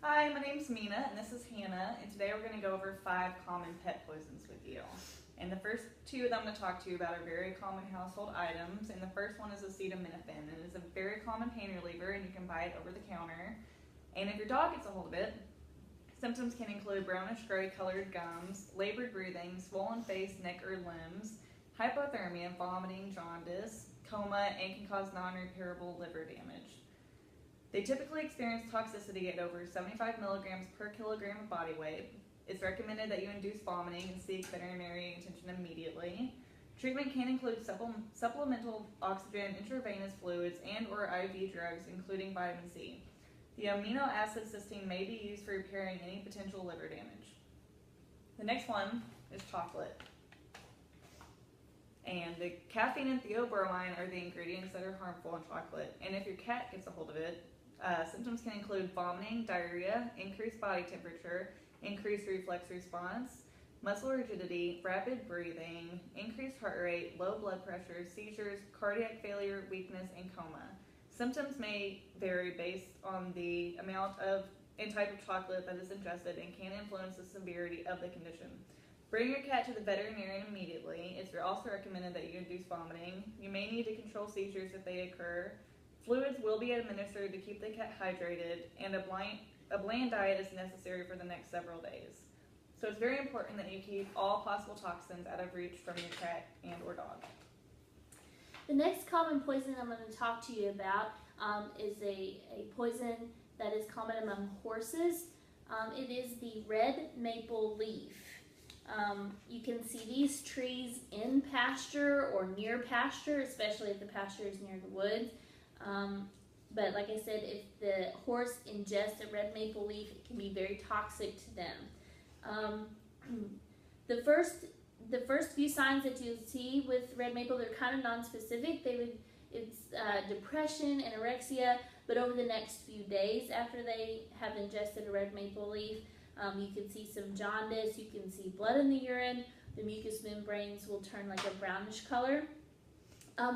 Hi, my name's Mina, and this is Hannah, and today we're going to go over 5 common pet poisons with you. And the first 2 that I'm going to talk to you about are very common household items, and the first one is acetaminophen, and it's a very common pain reliever, and you can buy it over the counter. And if your dog gets a hold of it, symptoms can include brownish gray colored gums, labored breathing, swollen face, neck, or limbs, hypothermia, vomiting, jaundice, coma, and can cause non-repairable liver damage. They typically experience toxicity at over 75 milligrams per kilogram of body weight. It's recommended that you induce vomiting and seek veterinary attention immediately. Treatment can include supplemental oxygen, intravenous fluids, and or IV drugs, including vitamin C. The amino acid cysteine may be used for repairing any potential liver damage. The next one is chocolate. And the caffeine and theobromine are the ingredients that are harmful in chocolate. And if your cat gets a hold of it, symptoms can include vomiting, diarrhea, increased body temperature, increased reflex response, muscle rigidity, rapid breathing, increased heart rate, low blood pressure, seizures, cardiac failure, weakness, and coma. Symptoms may vary based on the amount and type of chocolate that is ingested and can influence the severity of the condition. Bring your cat to the veterinarian immediately. It's also recommended that you induce vomiting. You may need to control seizures if they occur. Fluids will be administered to keep the cat hydrated, and a bland diet is necessary for the next several days. So it's very important that you keep all possible toxins out of reach from your cat and or dog. The next common poison I'm going to talk to you about is a poison that is common among horses. It is the red maple leaf. You can see these trees in pasture or near pasture, especially if the pasture is near the woods. But like I said, if the horse ingests a red maple leaf, it can be very toxic to them. The first few signs that you see with red maple, they're kind of non-specific. It's depression, anorexia, but over the next few days after they have ingested a red maple leaf, you can see some jaundice, you can see blood in the urine, the mucous membranes will turn like a brownish color.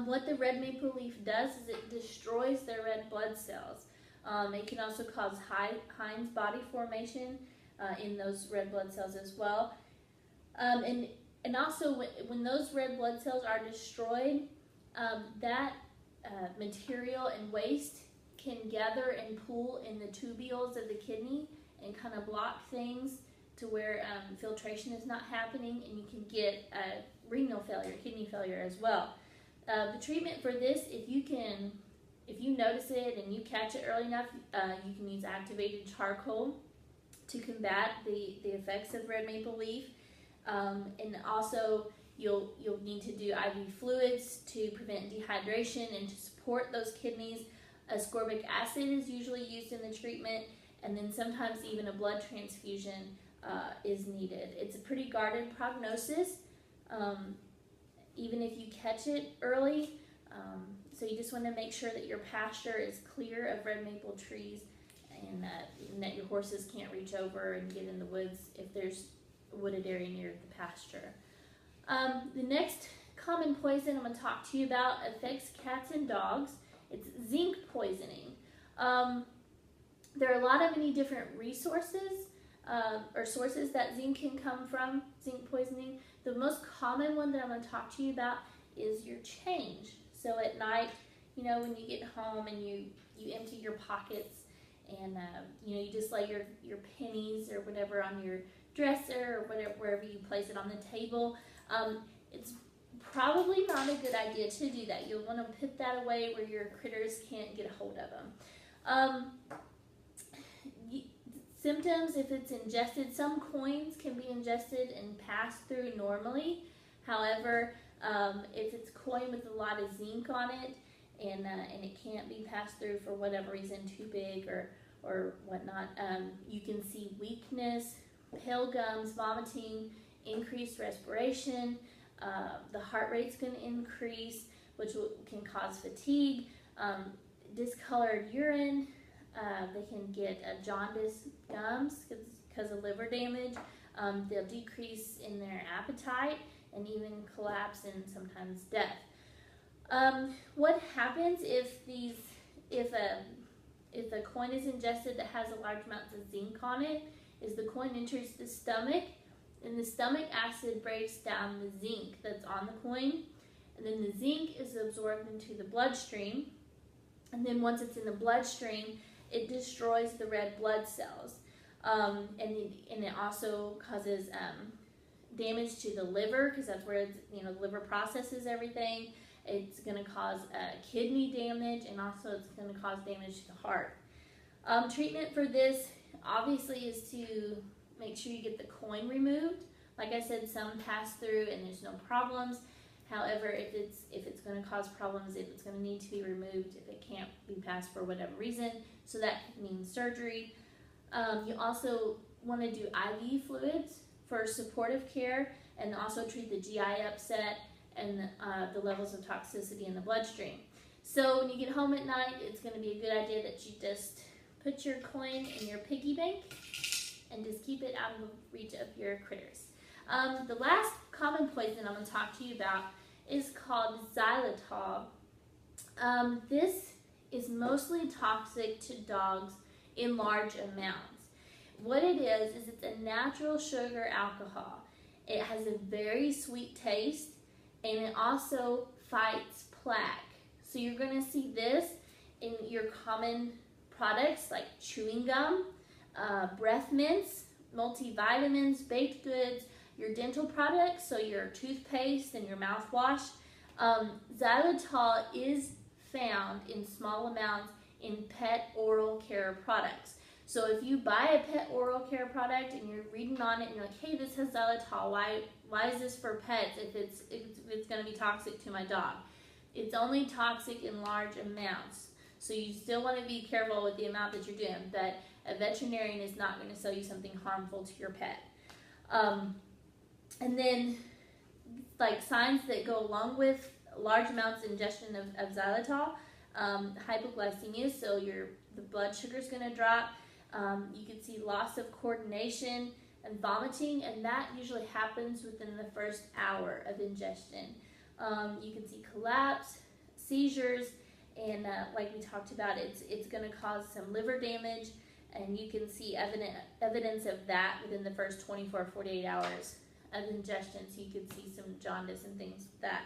What the red maple leaf does is it destroys their red blood cells. It can also cause Heinz body formation in those red blood cells as well. And also when those red blood cells are destroyed, that material and waste can gather and pool in the tubules of the kidney and kind of block things to where filtration is not happening, and you can get renal failure, kidney failure as well. The treatment for this, if you notice it and you catch it early enough, you can use activated charcoal to combat the effects of red maple leaf. And also you'll need to do IV fluids to prevent dehydration and to support those kidneys. Ascorbic acid is usually used in the treatment, and then sometimes even a blood transfusion is needed. It's a pretty guarded prognosis, even if you catch it early. So you just want to make sure that your pasture is clear of red maple trees, and that your horses can't reach over and get in the woods if there's a wooded area near the pasture. The next common poison I'm going to talk to you about affects cats and dogs. It's zinc poisoning. There are a lot of many different resources or sources that zinc can come from, zinc poisoning. The most common one that I'm going to talk to you about is your change. So at night, when you get home and you empty your pockets and you just lay your pennies or whatever on your dresser or wherever you place it on the table, it's probably not a good idea to do that. You'll want to put that away where your critters can't get a hold of them. Symptoms, if it's ingested, some coins can be ingested and passed through normally. However, if it's coin with a lot of zinc on it and it can't be passed through for whatever reason, too big or whatnot, you can see weakness, pale gums, vomiting, increased respiration. The heart rate's going to increase, which can cause fatigue, discolored urine. They can get jaundice gums because of liver damage. They'll decrease in their appetite and even collapse and sometimes death. What happens if if a coin is ingested that has a large amount of zinc on it, is the coin enters the stomach, and the stomach acid breaks down the zinc that's on the coin, and then the zinc is absorbed into the bloodstream, and then once it's in the bloodstream, it destroys the red blood cells, and it also causes damage to the liver, because that's where it's, the liver processes everything. It's going to cause kidney damage, and also it's going to cause damage to the heart. Treatment for this obviously is to make sure you get the coin removed. Like I said, some pass through and there's no problems. However, if it's going to cause problems, if it's going to need to be removed, if it can't be passed for whatever reason, so that could mean surgery. You also want to do IV fluids for supportive care, and also treat the GI upset and the levels of toxicity in the bloodstream. So when you get home at night, it's going to be a good idea that you just put your coin in your piggy bank and just keep it out of reach of your critters. The last common poison I'm going to talk to you about is called xylitol. This is mostly toxic to dogs in large amounts. What it is it's a natural sugar alcohol. It has a very sweet taste, and it also fights plaque. So you're going to see this in your common products like chewing gum, breath mints, multivitamins, baked goods, your dental products, so your toothpaste and your mouthwash. Xylitol is found in small amounts in pet oral care products. So if you buy a pet oral care product and you're reading on it and you're like, hey, this has xylitol, why is this for pets if it's going to be toxic to my dog? It's only toxic in large amounts. So you still want to be careful with the amount that you're doing, but a veterinarian is not going to sell you something harmful to your pet. And then, like, signs that go along with large amounts of ingestion of xylitol, hypoglycemia, so the blood sugar is going to drop. You can see loss of coordination and vomiting, and that usually happens within the first hour of ingestion. You can see collapse, seizures, and like we talked about, it's going to cause some liver damage, and you can see evidence of that within the first 24 or 48 hours of ingestion. So you could see some jaundice and things like that.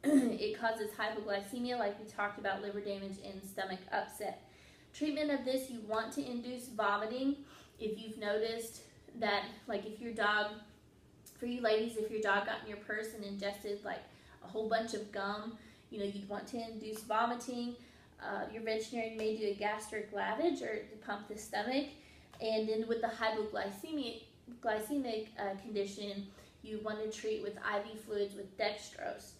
It causes hypoglycemia, like we talked about, liver damage, and stomach upset. Treatment of this, you want to induce vomiting. If you've noticed that, like if your dog, for you ladies, if your dog got in your purse and ingested like a whole bunch of gum, you'd want to induce vomiting. Your veterinarian may do a gastric lavage or to pump the stomach. And then with the hypoglycemic condition, you want to treat with IV fluids with dextrose.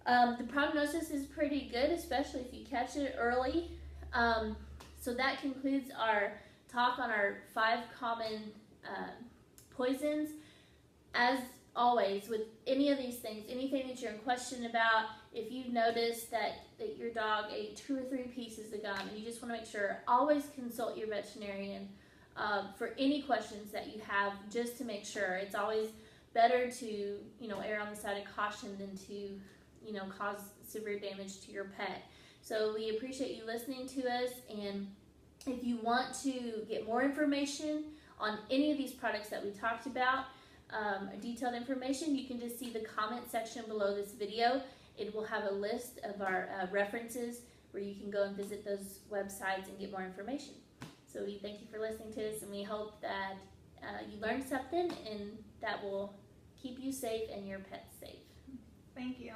The prognosis is pretty good, especially if you catch it early. So that concludes our talk on our 5 common poisons. As always, with any of these things, anything that you're in question about, if you've noticed that your dog ate 2 or 3 pieces of gum and you just want to make sure, always consult your veterinarian for any questions that you have, just to make sure. It's always better to err on the side of caution than to cause severe damage to your pet. So we appreciate you listening to us, and if you want to get more information on any of these products that we talked about, detailed information, you can just see the comment section below this video. It will have a list of our references where you can go and visit those websites and get more information. So we thank you for listening to us, and we hope that you learned something and that will keep you safe and your pets safe. Thank you.